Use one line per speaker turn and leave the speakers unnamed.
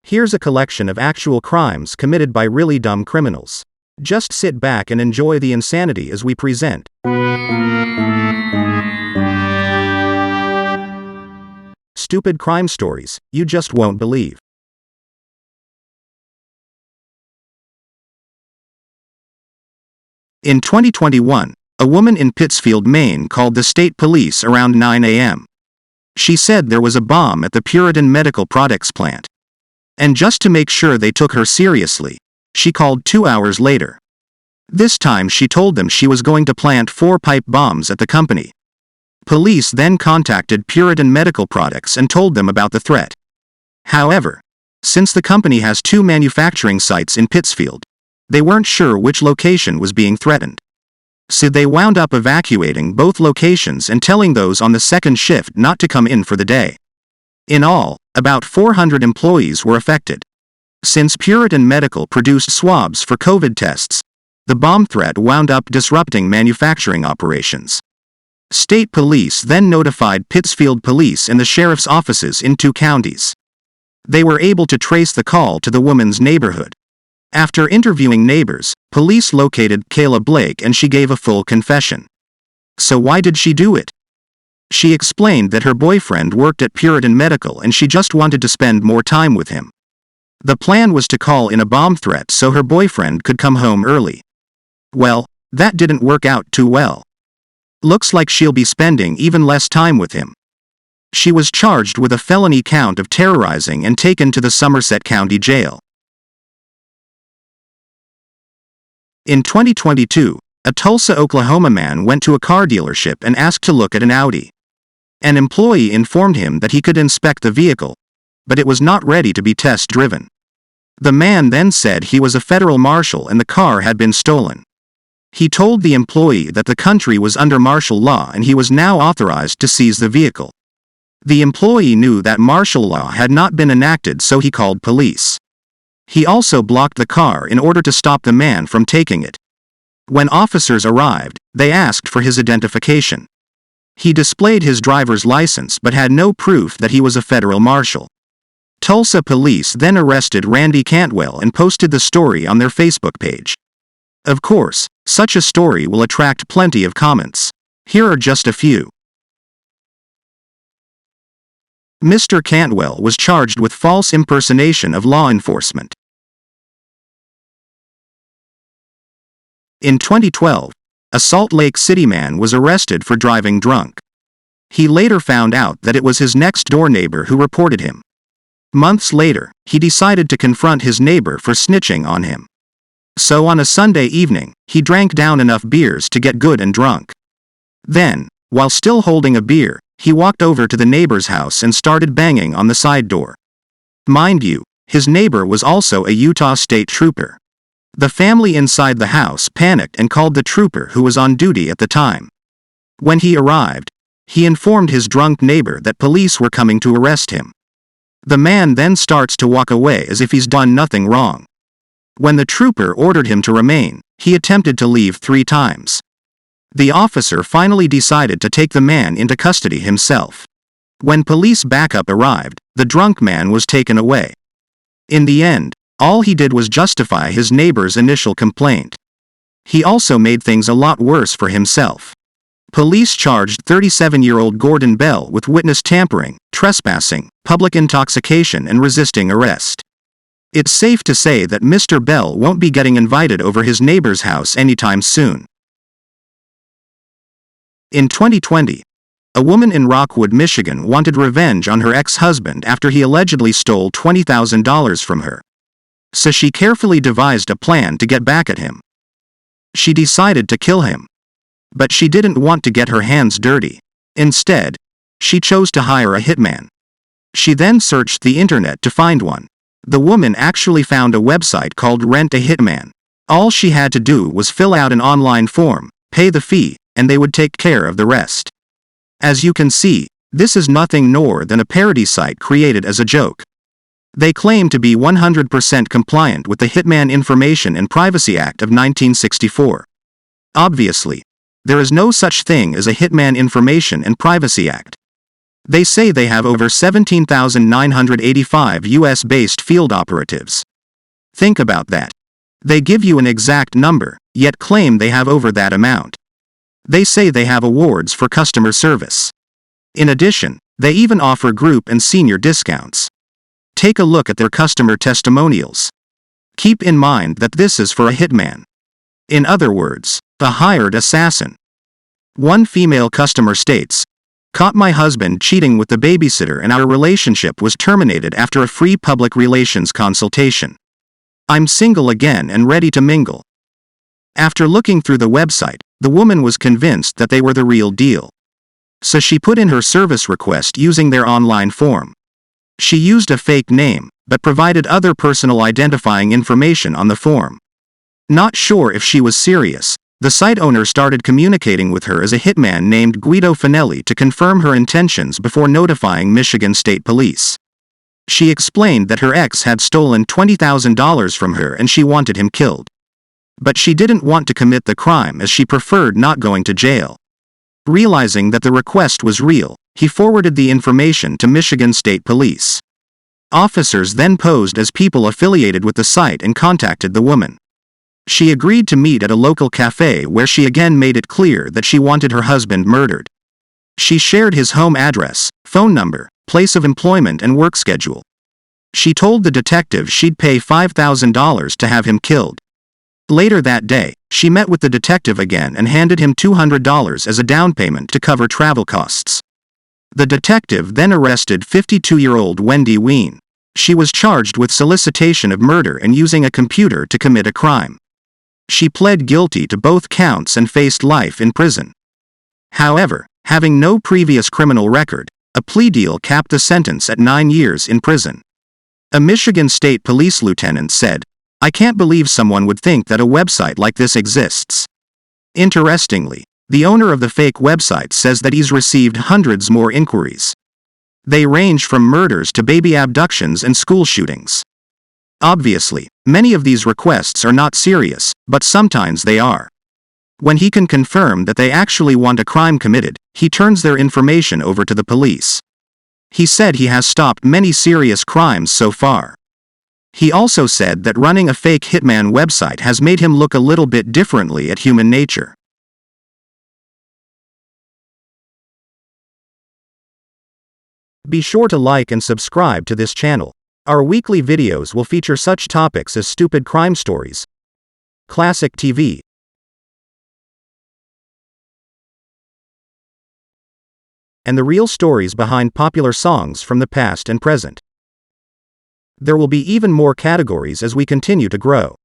Here's a collection of actual crimes committed by really dumb criminals. Just sit back and enjoy the insanity as we present. Stupid crime stories you just won't believe. In 2021, a woman in Pittsfield, Maine called the state police around 9 a.m. She said there was a bomb at the Puritan Medical Products plant. And just to make sure they took her seriously, she called 2 hours later. This time she told them she was going to plant 4 pipe bombs at the company. Police then contacted Puritan Medical Products and told them about the threat. However, since the company has 2 manufacturing sites in Pittsfield, they weren't sure which location was being threatened. So they wound up evacuating both locations and telling those on the second shift not to come in for the day. In all, about 400 employees were affected. Since Puritan Medical produced swabs for COVID tests, the bomb threat wound up disrupting manufacturing operations. State police then notified Pittsfield Police and the sheriff's offices in 2 counties. They were able to trace the call to the woman's neighborhood. After interviewing neighbors, police located Kayla Blake and she gave a full confession. So why did she do it? She explained that her boyfriend worked at Puritan Medical and she just wanted to spend more time with him. The plan was to call in a bomb threat so her boyfriend could come home early. Well, that didn't work out too well. Looks like she'll be spending even less time with him. She was charged with a felony count of terrorizing and taken to the Somerset County Jail. In 2022, a Tulsa, Oklahoma man went to a car dealership and asked to look at an Audi. An employee informed him that he could inspect the vehicle, but it was not ready to be test-driven. The man then said he was a federal marshal and the car had been stolen. He told the employee that the country was under martial law and he was now authorized to seize the vehicle. The employee knew that martial law had not been enacted, so he called police. He also blocked the car in order to stop the man from taking it. When officers arrived, they asked for his identification. He displayed his driver's license but had no proof that he was a federal marshal. Tulsa police then arrested Randy Cantwell and posted the story on their Facebook page. Of course, such a story will attract plenty of comments. Here are just a few. Mr. Cantwell was charged with false impersonation of law enforcement. In 2012, a Salt Lake City man was arrested for driving drunk. He later found out that it was his next-door neighbor who reported him. Months later, he decided to confront his neighbor for snitching on him. So on a Sunday evening, he drank down enough beers to get good and drunk. Then, while still holding a beer, he walked over to the neighbor's house and started banging on the side door. Mind you, his neighbor was also a Utah State Trooper. The family inside the house panicked and called the trooper who was on duty at the time. When he arrived, he informed his drunk neighbor that police were coming to arrest him. The man then starts to walk away as if he's done nothing wrong. When the trooper ordered him to remain, he attempted to leave 3 times. The officer finally decided to take the man into custody himself. When police backup arrived, the drunk man was taken away. In the end, all he did was justify his neighbor's initial complaint. He also made things a lot worse for himself. Police charged 37-year-old Gordon Bell with witness tampering, trespassing, public intoxication and resisting arrest. It's safe to say that Mr. Bell won't be getting invited over his neighbor's house anytime soon. In 2020, a woman in Rockwood, Michigan wanted revenge on her ex-husband after he allegedly stole $20,000 from her. So she carefully devised a plan to get back at him. She decided to kill him. But she didn't want to get her hands dirty. Instead, she chose to hire a hitman. She then searched the internet to find one. The woman actually found a website called Rent a Hitman. All she had to do was fill out an online form, pay the fee, and they would take care of the rest. As you can see, this is nothing more than a parody site created as a joke. They claim to be 100% compliant with the Hitman Information and Privacy Act of 1964. Obviously, there is no such thing as a Hitman Information and Privacy Act. They say they have over 17,985 US-based field operatives. Think about that. They give you an exact number, yet claim they have over that amount. They say they have awards for customer service. In addition, they even offer group and senior discounts. Take a look at their customer testimonials. Keep in mind that this is for a hitman. In other words, a hired assassin. One female customer states, "Caught my husband cheating with the babysitter and our relationship was terminated after a free public relations consultation. I'm single again and ready to mingle." After looking through the website, the woman was convinced that they were the real deal. So she put in her service request using their online form. She used a fake name, but provided other personal identifying information on the form. Not sure if she was serious, the site owner started communicating with her as a hitman named Guido Finelli to confirm her intentions before notifying Michigan State Police. She explained that her ex had stolen $20,000 from her and she wanted him killed. But she didn't want to commit the crime as she preferred not going to jail. Realizing that the request was real, he forwarded the information to Michigan State Police. Officers then posed as people affiliated with the site and contacted the woman. She agreed to meet at a local cafe where she again made it clear that she wanted her husband murdered. She shared his home address, phone number, place of employment and work schedule. She told the detective she'd pay $5,000 to have him killed. Later that day, she met with the detective again and handed him $200 as a down payment to cover travel costs. The detective then arrested 52-year-old Wendy Ween. She was charged with solicitation of murder and using a computer to commit a crime. She pled guilty to both counts and faced life in prison. However, having no previous criminal record, a plea deal capped the sentence at 9 years in prison. A Michigan State Police lieutenant said, "I can't believe someone would think that a website like this exists." Interestingly, the owner of the fake website says that he's received hundreds more inquiries. They range from murders to baby abductions and school shootings. Obviously, many of these requests are not serious, but sometimes they are. When he can confirm that they actually want a crime committed, he turns their information over to the police. He said he has stopped many serious crimes so far. He also said that running a fake hitman website has made him look a little bit differently at human nature. Be sure to like and subscribe to this channel. Our weekly videos will feature such topics as stupid crime stories, classic TV, and the real stories behind popular songs from the past and present. There will be even more categories as we continue to grow.